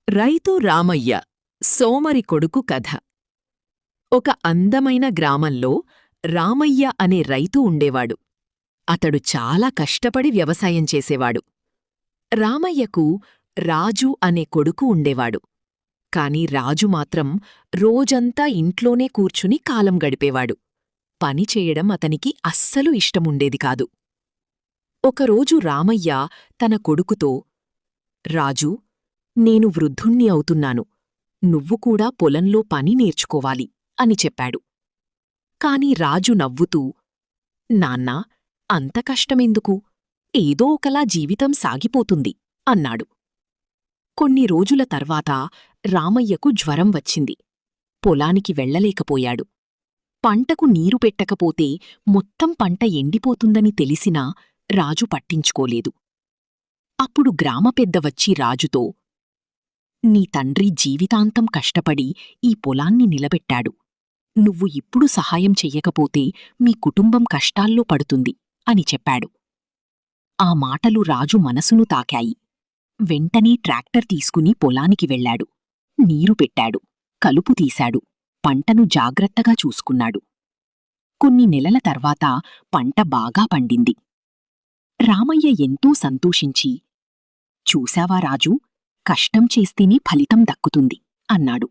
రైతు రామయ్య సోమరి కొడుకు కథ. ఒక అందమైన గ్రామంలో రామయ్య అనే రైతు ఉండేవాడు. అతడు చాలా కష్టపడి వ్యవసాయం చేసేవాడు. రామయ్యకు రాజు అనే కొడుకు ఉండేవాడు. కాని రాజు మాత్రం రోజంతా ఇంట్లోనే కూర్చుని కాలం గడిపేవాడు. పనిచేయడం అతనికి అస్సలు ఇష్టముండేది కాదు. ఒకరోజు రామయ్య తన కొడుకుతో, రాజూ, నేను వృద్ధుణ్ణి అవుతున్నాను. నువ్వు కూడా పొలంలో పని నేర్చుకోవాలి అని చెప్పాడు. కాని రాజు నవ్వుతూ, నాన్నా, అంత కష్టమెందుకు? ఏదో ఒకలా జీవితం సాగిపోతుంది అన్నాడు. కొన్ని రోజుల తర్వాత రామయ్యకు జ్వరం వచ్చింది. పొలానికి వెళ్లలేకపోయాడు. పంటకు నీరు పెట్టకపోతే మొత్తం పంట ఎండిపోతుందని తెలిసినా రాజు పట్టించుకోలేదు. అప్పుడు గ్రామపెద్ద వచ్చి రాజుతో, నీ తండ్రి జీవితాంతం కష్టపడి ఈ పొలాన్ని నిలబెట్టాడు. నువ్వు ఇప్పుడు సహాయం చెయ్యకపోతే మీ కుటుంబం కష్టాల్లో పడుతుంది అని చెప్పాడు. ఆ మాటలు రాజు మనసును తాకాయి. వెంటనే ట్రాక్టర్ తీసుకుని పొలానికి వెళ్లాడు. నీరు పెట్టాడు, కలుపు తీశాడు, పంటను జాగ్రత్తగా చూసుకున్నాడు. కొన్ని నెలల తర్వాత పంట బాగా పండింది. రామయ్య ఎంతో సంతోషించి, చూశావా రాజూ, కష్టం చేస్తేనే ఫలితం దక్కుతుంది అన్నాడు.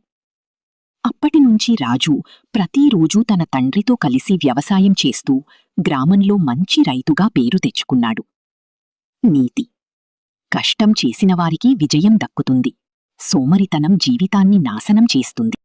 అప్పటినుంచి రాజు ప్రతిరోజూ తన తండ్రితో కలిసి వ్యవసాయం చేస్తూ గ్రామంలో మంచి రైతుగా పేరు తెచ్చుకున్నాడు. నీతి: కష్టం చేసినవారికి విజయం దక్కుతుంది. సోమరితనం జీవితాన్ని నాశనం చేస్తుంది.